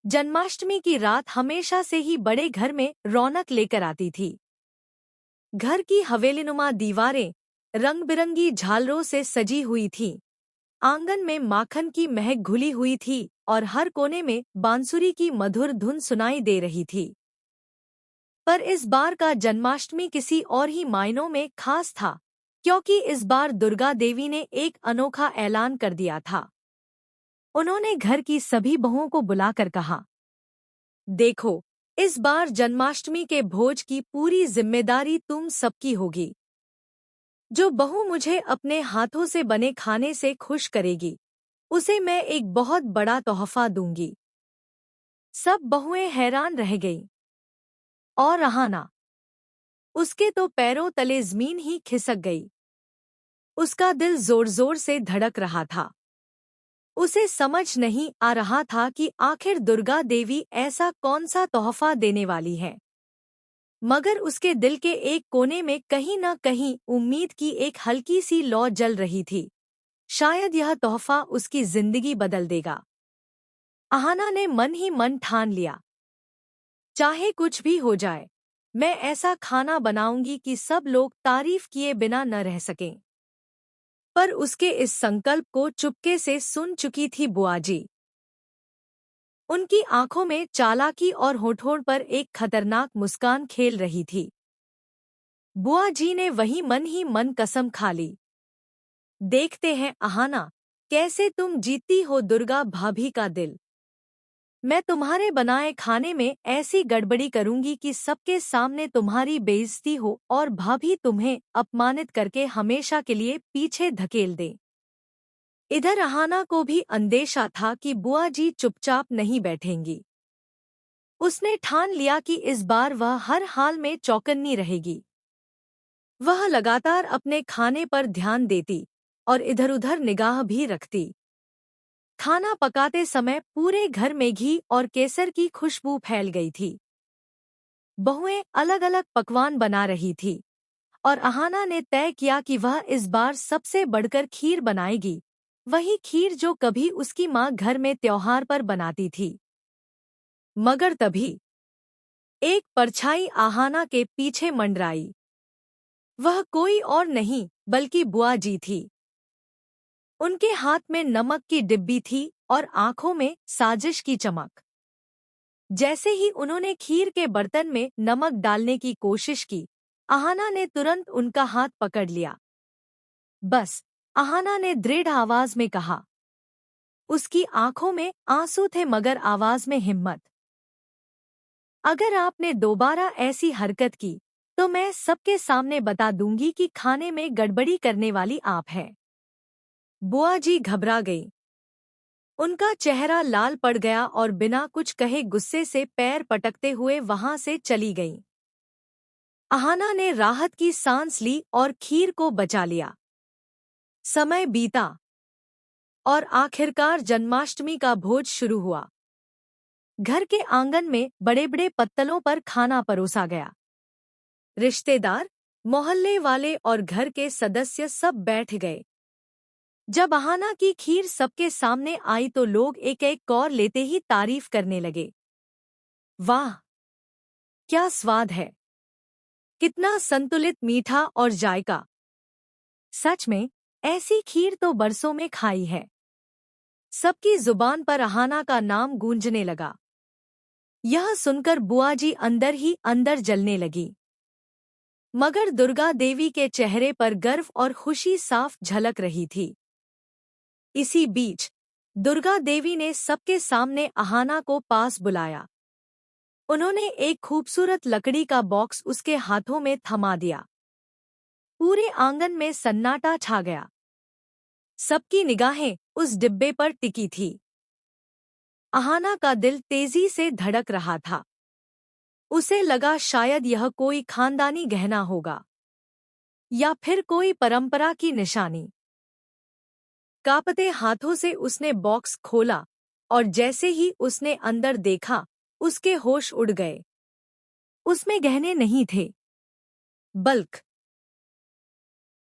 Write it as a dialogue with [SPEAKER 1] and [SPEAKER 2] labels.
[SPEAKER 1] जन्माष्टमी की रात हमेशा से ही बड़े घर में रौनक लेकर आती थी। घर की हवेलीनुमा दीवारें रंग बिरंगी झालरों से सजी हुई थीं। आंगन में माखन की महक घुली हुई थी और हर कोने में बांसुरी की मधुर धुन सुनाई दे रही थी। पर इस बार का जन्माष्टमी किसी और ही मायनों में खास था, क्योंकि इस बार दुर्गा देवी ने एक अनोखा ऐलान कर दिया था। उन्होंने घर की सभी बहुओं को बुलाकर कहा, देखो, इस बार जन्माष्टमी के भोज की पूरी जिम्मेदारी तुम सबकी होगी। जो बहू मुझे अपने हाथों से बने खाने से खुश करेगी, उसे मैं एक बहुत बड़ा तोहफा दूंगी। सब बहुएं हैरान रह गईं। और अहाना, उसके तो पैरों तले जमीन ही खिसक गई। उसका दिल जोर जोर से धड़क रहा था। उसे समझ नहीं आ रहा था कि आखिर दुर्गा देवी ऐसा कौन सा तोहफा देने वाली है। मगर उसके दिल के एक कोने में कहीं न कहीं उम्मीद की एक हल्की सी लौ जल रही थी। शायद यह तोहफा उसकी जिंदगी बदल देगा। अहाना ने मन ही मन ठान लिया, चाहे कुछ भी हो जाए, मैं ऐसा खाना बनाऊंगी कि सब लोग तारीफ किए बिना न रह सकें। पर उसके इस संकल्प को चुपके से सुन चुकी थी बुआजी। उनकी आंखों में चालाकी और होठों पर एक खतरनाक मुस्कान खेल रही थी। बुआ जी ने वही मन कसम खा ली, देखते हैं अहाना, कैसे तुम जीतती हो दुर्गा भाभी का दिल। मैं तुम्हारे बनाए खाने में ऐसी गड़बड़ी करूंगी कि सबके सामने तुम्हारी बेइज्जती हो और भाभी तुम्हें अपमानित करके हमेशा के लिए पीछे धकेल दे। इधर अहाना को भी अंदेशा था कि बुआ जी चुपचाप नहीं बैठेंगी। उसने ठान लिया कि इस बार वह हर हाल में चौकन्नी रहेगी। वह लगातार अपने खाने पर ध्यान देती और इधर-उधर निगाह भी रखती। खाना पकाते समय पूरे घर में घी और केसर की खुशबू फैल गई थी। बहुएं अलग-अलग पकवान बना रही थी और अहाना ने तय किया कि वह इस बार सबसे बढ़कर खीर बनाएगी, वही खीर जो कभी उसकी माँ घर में त्योहार पर बनाती थी। मगर तभी एक परछाई आहाना के पीछे मंडराई। वह कोई और नहीं बल्कि बुआ जी थी। उनके हाथ में नमक की डिब्बी थी और आंखों में साजिश की चमक। जैसे ही उन्होंने खीर के बर्तन में नमक डालने की कोशिश की, अहाना ने तुरंत उनका हाथ पकड़ लिया। बस, अहाना ने दृढ़ आवाज में कहा। उसकी आंखों में आंसू थे मगर आवाज में हिम्मत। अगर आपने दोबारा ऐसी हरकत की, तो मैं सबके सामने बता दूंगी कि खाने में गड़बड़ी करने वाली आप हैं। बुआ जी घबरा गई। उनका चेहरा लाल पड़ गया और बिना कुछ कहे गुस्से से पैर पटकते हुए वहां से चली गईं। अहाना ने राहत की सांस ली और खीर को बचा लिया। समय बीता और आखिरकार जन्माष्टमी का भोज शुरू हुआ। घर के आंगन में बड़े-बड़े पत्तलों पर खाना परोसा गया। रिश्तेदार, मोहल्ले वाले और घर के सदस्य सब बैठ गए। जब अहाना की खीर सबके सामने आई तो लोग एक-एक कौर लेते ही तारीफ करने लगे। वाह! क्या स्वाद है! कितना संतुलित मीठा और जायका! सच में, ऐसी खीर तो बरसों में खाई है। सबकी जुबान पर अहाना का नाम गूंजने लगा। यह सुनकर बुआ जी अंदर ही अंदर जलने लगी। मगर दुर्गा देवी के चेहरे पर गर्व और खुशी साफ झलक रही थी। इसी बीच दुर्गा देवी ने सबके सामने अहाना को पास बुलाया। उन्होंने एक खूबसूरत लकड़ी का बॉक्स उसके हाथों में थमा दिया। पूरे आंगन में सन्नाटा छा गया। सबकी निगाहें उस डिब्बे पर टिकी थी। अहाना का दिल तेजी से धड़क रहा था। उसे लगा शायद यह कोई खानदानी गहना होगा या फिर कोई परंपरा की निशानी। कांपते हाथों से उसने बॉक्स खोला और जैसे ही उसने अंदर देखा, उसके होश उड़ गए। उसमें गहने नहीं थे, बल्कि